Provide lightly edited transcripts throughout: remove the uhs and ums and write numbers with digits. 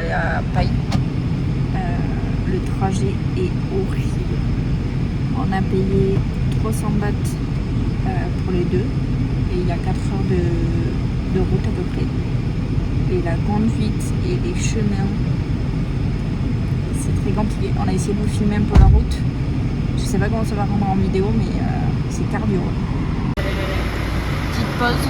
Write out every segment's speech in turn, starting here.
aller à Paille. Le trajet est horrible. On a payé 300 bahts pour les deux et il y a 4 heures de route à peu près. Et la conduite et les chemins, c'est très compliqué. On a essayé de vous filmer un peu la route. Je sais pas comment ça va rendre en vidéo, mais c'est cardio. Petite pause.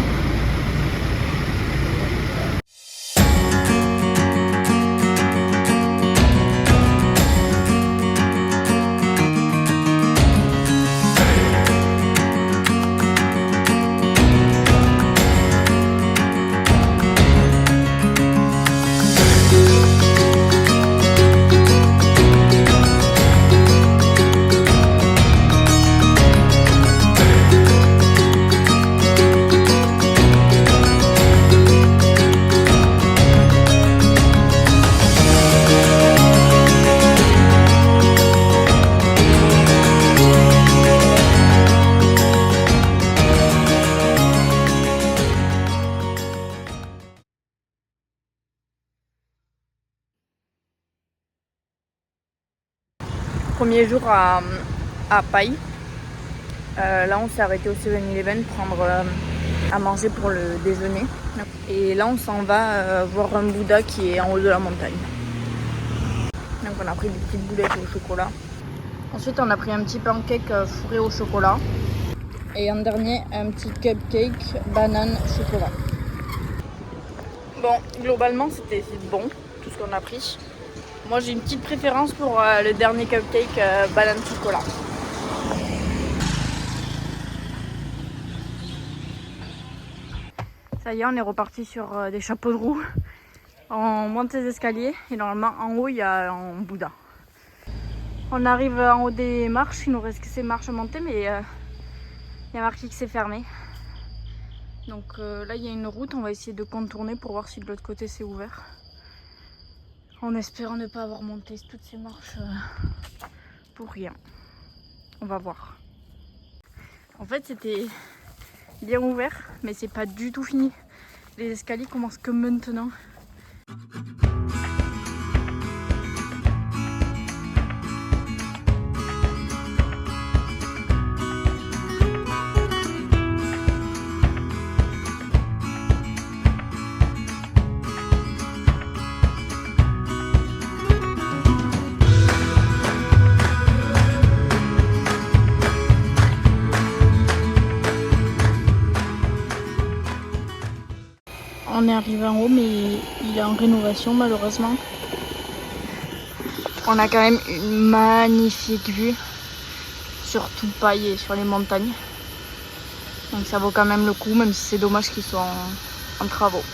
Premier jour à Paille. Là on s'est arrêté au 7-Eleven prendre à manger pour le déjeuner. Et là on s'en va voir un Bouddha qui est en haut de la montagne. Donc on a pris des petites boulettes au chocolat. Ensuite on a pris un petit pancake fourré au chocolat. Et en dernier un petit cupcake banane chocolat. Bon, globalement c'était bon tout ce qu'on a pris. Moi j'ai une petite préférence pour le dernier cupcake banane chocolat. Ça y est, on est reparti sur des chapeaux de roue. On monte les escaliers et normalement en haut il y a un Bouddha. On arrive en haut des marches, il nous reste que ces marches à monter mais il y a marqué que c'est fermé. Donc là il y a une route, on va essayer de contourner pour voir si de l'autre côté c'est ouvert. En espérant ne pas avoir monté toutes ces marches pour rien. On va voir. En fait c'était bien ouvert mais c'est pas du tout fini. Les escaliers commencent que maintenant. On est arrivé en haut mais il est en rénovation malheureusement. On a quand même une magnifique vue sur tout Paille et sur les montagnes. Donc ça vaut quand même le coup même si c'est dommage qu'ils soient en travaux.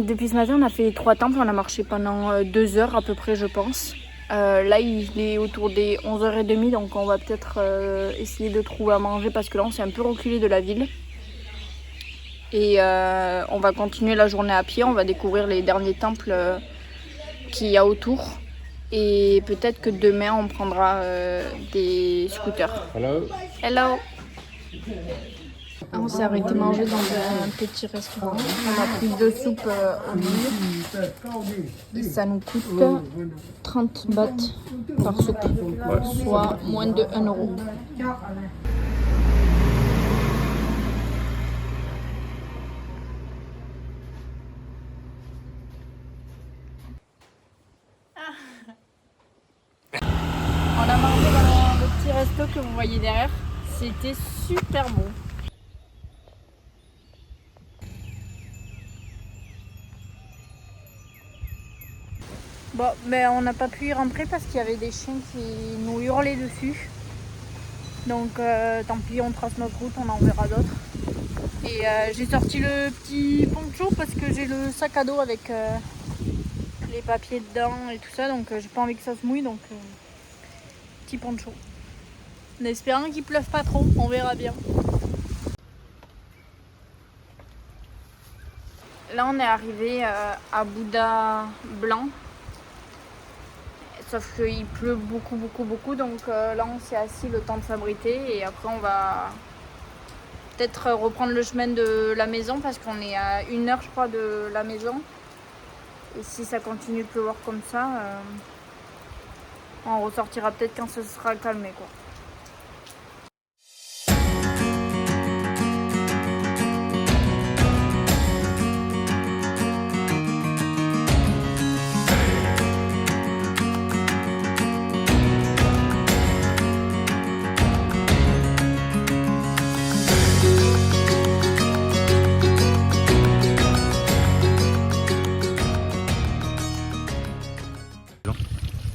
Depuis ce matin on a fait 3 temples, on a marché pendant 2 heures à peu près je pense. Là il est autour des 11h30 donc on va peut-être essayer de trouver à manger parce que là on s'est un peu reculé de la ville. Et on va continuer la journée à pied, on va découvrir les derniers temples qu'il y a autour. Et peut-être que demain on prendra des scooters. Hello. Hello. On s'est arrêté manger dans un petit restaurant. On a pris 2 soupes au milieu. Et ça nous coûte 30 bahts par soupe, soit moins de 1 euro. On a mangé dans le petit resto que vous voyez derrière. C'était super bon. Bon, ben on n'a pas pu y rentrer parce qu'il y avait des chiens qui nous hurlaient dessus. Donc tant pis, on trace notre route, on en verra d'autres. Et j'ai sorti le petit poncho parce que j'ai le sac à dos avec les papiers dedans et tout ça. Donc j'ai pas envie que ça se mouille, donc petit poncho. En espérant qu'il pleuve pas trop, on verra bien. Là on est arrivé à Bouddha Blanc. Sauf qu'il pleut beaucoup, donc là on s'est assis le temps de s'abriter et après on va peut-être reprendre le chemin de la maison parce qu'on est à 1 heure je crois de la maison. Et si ça continue de pleuvoir comme ça, on ressortira peut-être quand ce sera calmé quoi.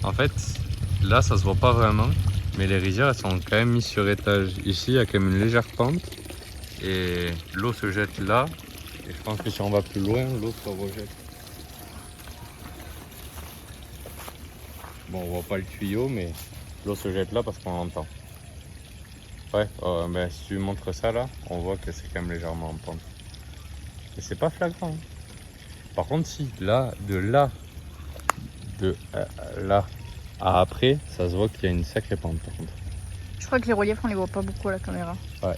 En fait, là ça se voit pas vraiment, mais les rizières elles sont quand même mises sur étage. Ici il y a quand même une légère pente et l'eau se jette là. Et je pense que si on va plus loin, l'eau se rejette. Bon, on voit pas le tuyau, mais l'eau se jette là parce qu'on l'entend. Ouais, ben, si tu montres ça là, on voit que c'est quand même légèrement en pente. Mais c'est pas flagrant. Hein. Par contre, si, là, de là à après, ça se voit qu'il y a une sacrée pente par contre. Je crois que les reliefs on les voit pas beaucoup à la caméra. Ouais.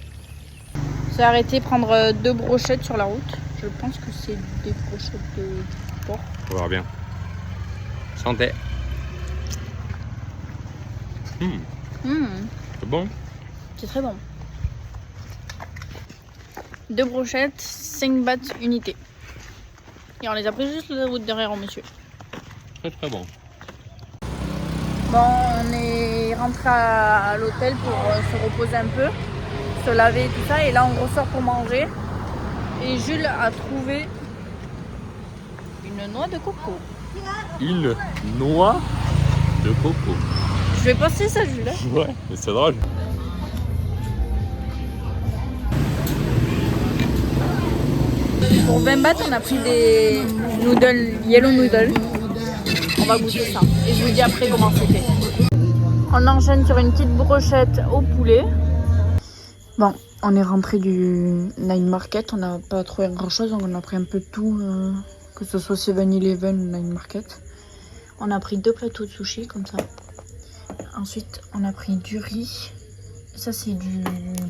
On s'est arrêté prendre 2 brochettes sur la route. Je pense que c'est des brochettes de porc. On verra bien. Santé. C'est bon. C'est très bon. 2 brochettes, 5 bahts unité. Et on les a pris juste la route derrière au monsieur. Très bon. Bon, on est rentré à l'hôtel pour se reposer un peu, se laver et tout ça. Et là, on ressort pour manger. Et Jules a trouvé une noix de coco. Une noix de coco. Je vais passer ça, Jules. Ouais, mais c'est drôle. Pour 20 bahts, on a pris des noodles, yellow noodles. On va goûter ça. Et je vous dis après comment c'était. On enchaîne sur une petite brochette au poulet. Bon, on est rentré du Night Market. On n'a pas trouvé grand chose, donc on a pris un peu de tout. Que ce soit 7-Eleven ou Night Market. On a pris 2 plateaux de sushi comme ça. Ensuite, on a pris du riz. Ça, c'est du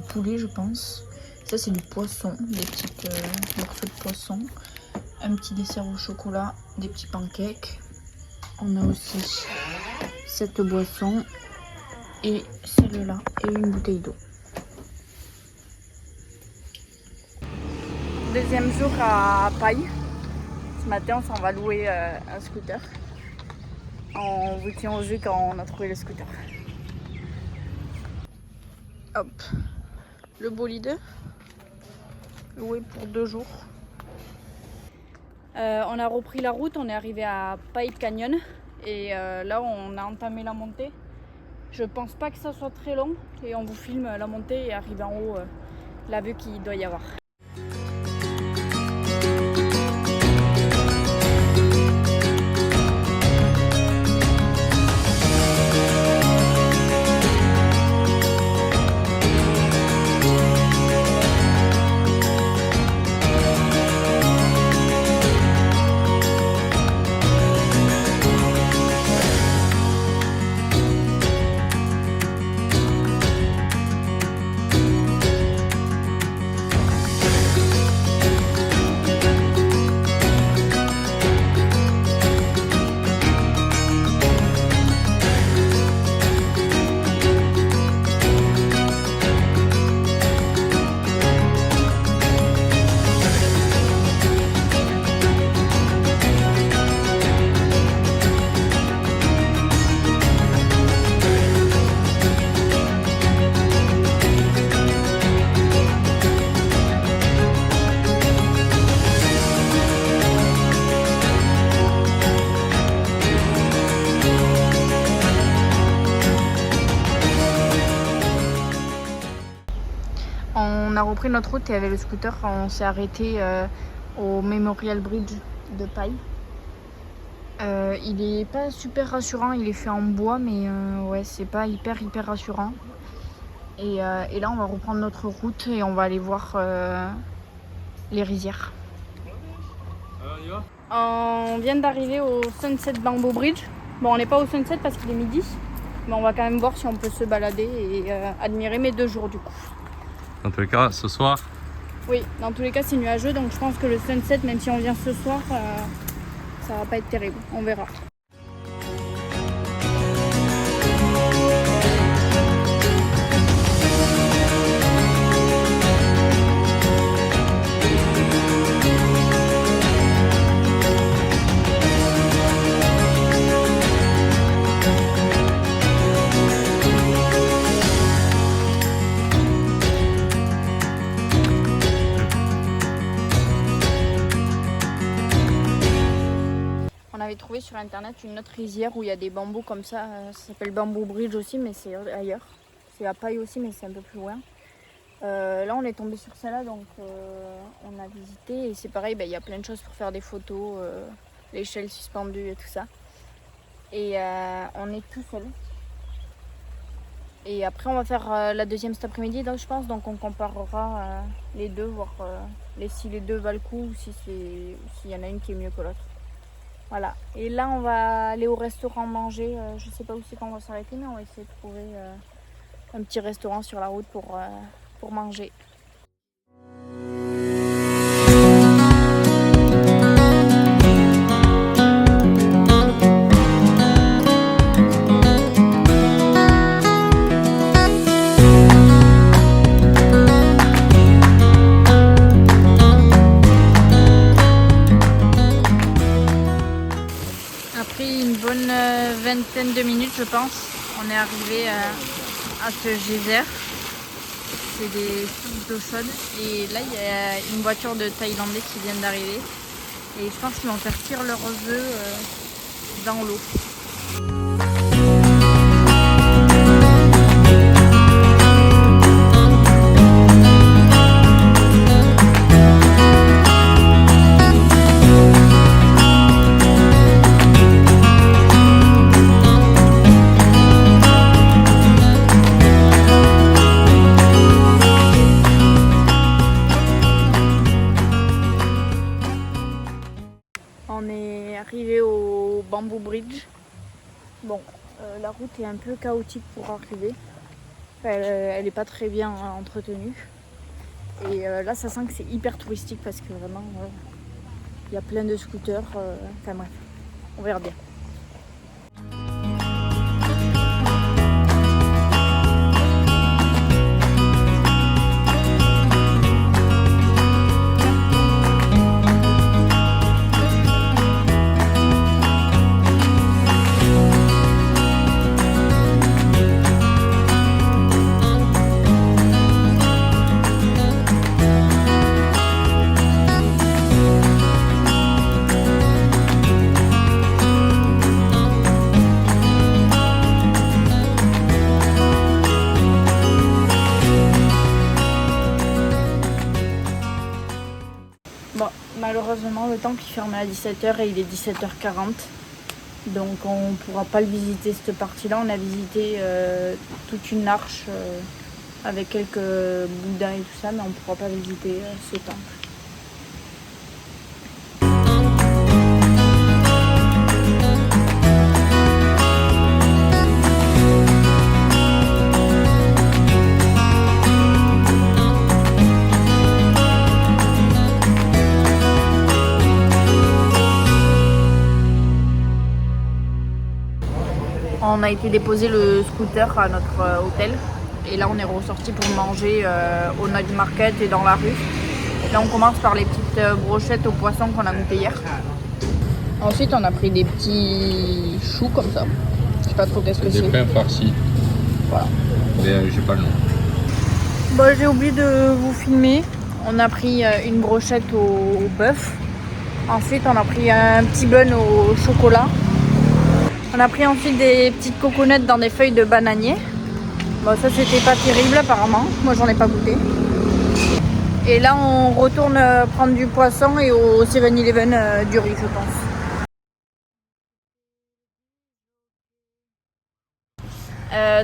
poulet, je pense. Ça, c'est du poisson, des petits morceaux de poisson. Un petit dessert au chocolat, des petits pancakes. On a aussi cette boisson et celle-là et une bouteille d'eau. Deuxième jour à Paille. Ce matin, on s'en va louer un scooter. On vous tient au jus quand on a trouvé le scooter. Hop, le bolide loué pour 2 jours. On a repris la route, on est arrivé à Pipe Canyon et là on a entamé la montée. Je pense pas que ça soit très long et on vous filme la montée et arriver en haut, la vue qu'il doit y avoir. on a repris notre route et avec le scooter, on s'est arrêté au Memorial Bridge de Paille. Il est pas super rassurant, il est fait en bois, mais ouais, c'est pas hyper rassurant. Et là, on va reprendre notre route et on va aller voir les rizières. On vient d'arriver au Sunset Bamboo Bridge. Bon, on n'est pas au Sunset parce qu'il est midi, mais on va quand même voir si on peut se balader et admirer mes 2 jours du coup. Dans tous les cas, ce soir. Oui, dans tous les cas, c'est nuageux, donc je pense que le Sunset, même si on vient ce soir, ça va pas être terrible. On verra. Trouvé sur internet une autre rizière où il y a des bambous comme ça s'appelle Bamboo Bridge aussi, mais c'est ailleurs, c'est à Paille aussi, mais c'est un peu plus loin. Là on est tombé sur celle-là, donc on a visité et c'est pareil, il y a plein de choses pour faire des photos, l'échelle suspendue et tout ça, et on est tout seul. Et après on va faire la deuxième cet après-midi, donc je pense, donc on comparera les deux, voir si les deux valent le coup ou s'il y en a une qui est mieux que l'autre. Voilà, et là on va aller au restaurant manger, je sais pas où c'est qu'on va s'arrêter, mais on va essayer de trouver un petit restaurant sur la route pour manger. Vingtaine de minutes je pense, on est arrivé à ce geyser, c'est des sources d'eau chaude et là il y a une voiture de Thaïlandais qui vient d'arriver et je pense qu'ils vont faire cuire leurs œufs dans l'eau. On est arrivé au Bamboo Bridge. Bon, la route est un peu chaotique pour arriver. Elle est pas très bien entretenue. Et là, ça sent que c'est hyper touristique parce que vraiment, il y a plein de scooters. Enfin bref, on verra bien. Bon, malheureusement, le temple il ferme à 17h et il est 17h40. Donc on ne pourra pas le visiter cette partie-là. On a visité toute une arche avec quelques bouddhas et tout ça, mais on ne pourra pas visiter ce temple. On a été déposer le scooter à notre hôtel et là on est ressorti pour manger au night market et dans la rue. Là on commence par les petites brochettes au poisson qu'on a goûté hier. Ensuite on a pris des petits choux comme ça. Je sais pas trop qu'est-ce que c'est. Des pains farcis. Voilà. Mais j'ai pas le nom. Bon, j'ai oublié de vous filmer. On a pris une brochette au bœuf. Ensuite on a pris un petit bun au chocolat. On a pris ensuite des petites coconuts dans des feuilles de bananier. Bon, ça c'était pas terrible apparemment, moi j'en ai pas goûté. Et là, on retourne prendre du poisson et au 7-Eleven du riz, je pense.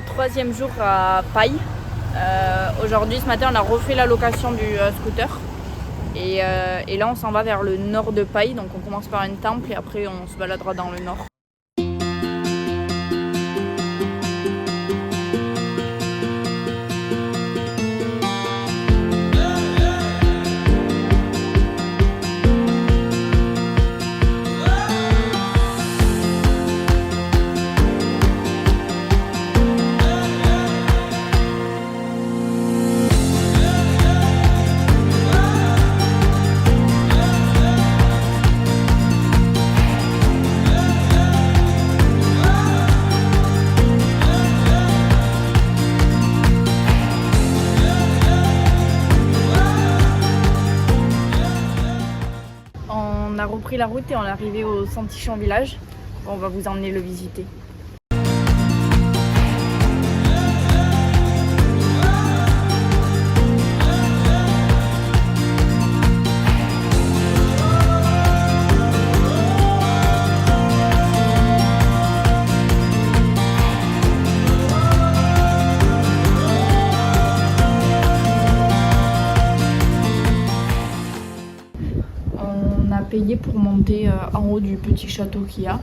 Troisième jour à Paille. Aujourd'hui, ce matin, on a refait la location du scooter. Et là, on s'en va vers le nord de Paille. Donc, on commence par un temple et après, on se baladera dans le nord. On a repris la route et on est arrivé au Santichon village. On va vous emmener le visiter. Payé pour monter en haut du petit château qu'il y a.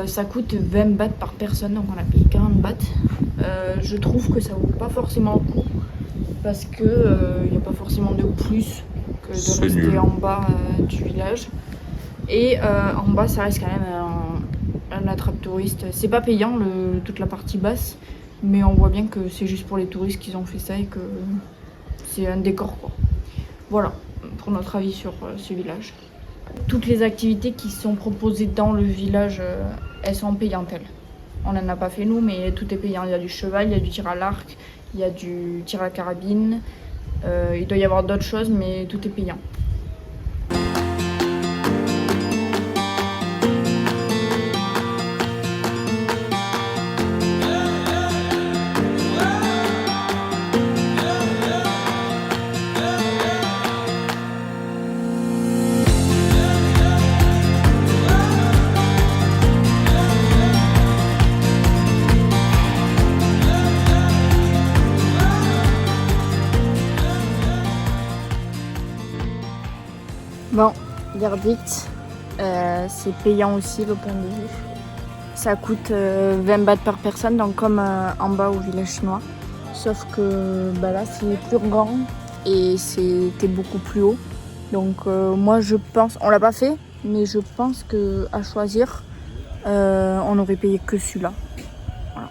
Ça coûte 20 bahts par personne, donc on a payé 40 bahts. Je trouve que ça vaut pas forcément le coup parce que il n'y a pas forcément de plus que de rester en bas du village. Et en bas, ça reste quand même un attrape-touriste. C'est pas payant toute la partie basse, mais on voit bien que c'est juste pour les touristes qu'ils ont fait ça et que c'est un décor, quoi. Voilà pour notre avis sur ce village. Toutes les activités qui sont proposées dans le village, elles sont payantes. On n'en a pas fait nous, mais tout est payant. Il y a du cheval, il y a du tir à l'arc, il y a du tir à la carabine. Il doit y avoir d'autres choses, mais tout est payant. Bon, verdict, c'est payant aussi le point de vue. Ça coûte 20 bahts par personne, donc comme en bas au village chinois. Sauf que là c'est plus grand et c'était beaucoup plus haut. Donc moi je pense, on l'a pas fait, mais je pense que à choisir, on aurait payé que celui-là. Voilà.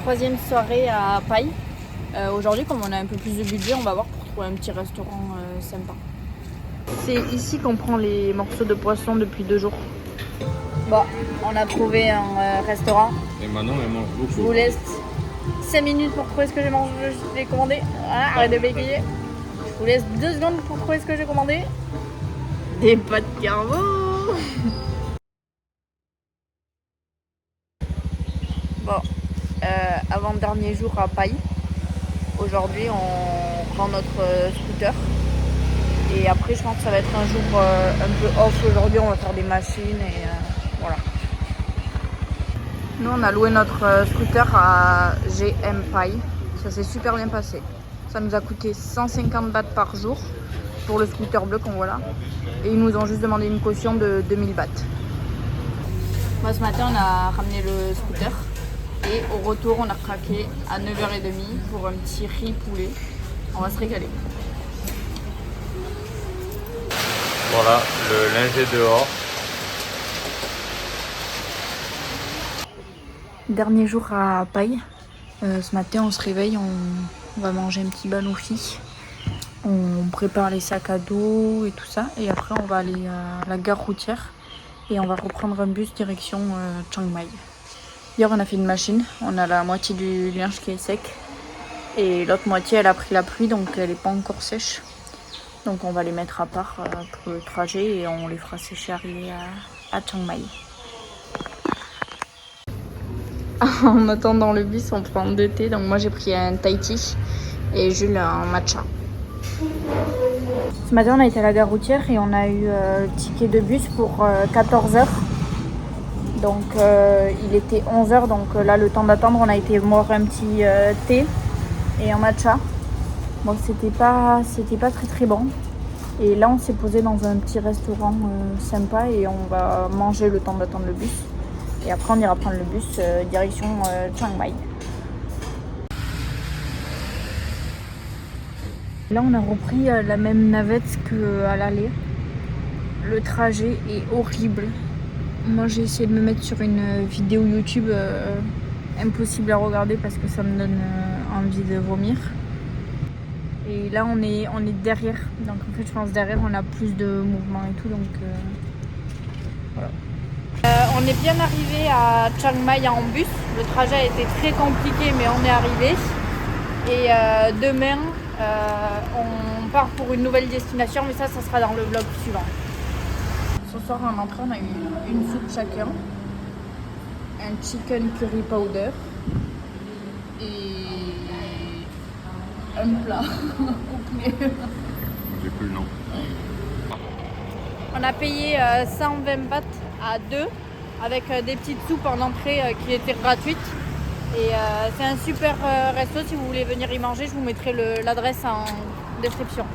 Troisième soirée à Paille. Aujourd'hui, comme on a un peu plus de budget, on va voir pour trouver un petit restaurant sympa. C'est ici qu'on prend les morceaux de poisson depuis 2 jours. Bon, on a trouvé un restaurant. Et Manon, elle mange beaucoup. Je vous laisse 5 minutes pour trouver ce que j'ai commandé. Voilà, arrête de bégayer. Je vous laisse 2 secondes pour trouver ce que j'ai commandé. Des pâtes carbo. Bon, avant-dernier jour à Paille. Aujourd'hui, on prend notre scooter. Et après, je pense que ça va être un jour un peu off. Aujourd'hui, on va faire des machines et voilà. Nous, on a loué notre scooter à GM Paille. Ça s'est super bien passé. Ça nous a coûté 150 bahts par jour pour le scooter bleu qu'on voit là. Et ils nous ont juste demandé une caution de 2000 bahts. Moi, ce matin, on a ramené le scooter. Et au retour, on a craqué à 9h30 pour un petit riz poulet. On va se régaler. Voilà, le linge est dehors. Dernier jour à Paille. Ce matin, on se réveille, on va manger un petit banoufi. On prépare les sacs à dos et tout ça. Et après, on va aller à la gare routière. Et on va reprendre un bus direction Chiang Mai. Hier, on a fait une machine. On a la moitié du linge qui est sec. Et l'autre moitié, elle a pris la pluie, donc elle n'est pas encore sèche. Donc on va les mettre à part pour le trajet et on les fera sécher arriver à Chiang Mai. En attendant le bus, on prend 2 thés. Donc moi j'ai pris un Thai tea et Jules un matcha. Ce matin on a été à la gare routière et on a eu le ticket de bus pour 14h. Donc il était 11h, donc là le temps d'attendre, on a été boire un petit thé et un matcha. Bon, c'était pas très bon. Et là on s'est posé dans un petit restaurant sympa et on va manger le temps d'attendre le bus. Et après on ira prendre le bus direction Chiang Mai. Là on a repris la même navette qu'à l'aller. Le trajet est horrible. Moi j'ai essayé de me mettre sur une vidéo YouTube impossible à regarder parce que ça me donne envie de vomir. Et là on est derrière, donc en fait je pense derrière on a plus de mouvement et tout, donc voilà. On est bien arrivé à Chiang Mai en bus. Le trajet a été très compliqué mais on est arrivé. Et demain on part pour une nouvelle destination, mais ça sera dans le vlog suivant. Ce soir en entrée on a eu une soupe chacun, un chicken curry powder et un plat complet. J'ai plus le nom. On a payé 120 bahts à 2 avec des petites soupes en entrée qui étaient gratuites. Et c'est un super resto, si vous voulez venir y manger, je vous mettrai l'adresse en description.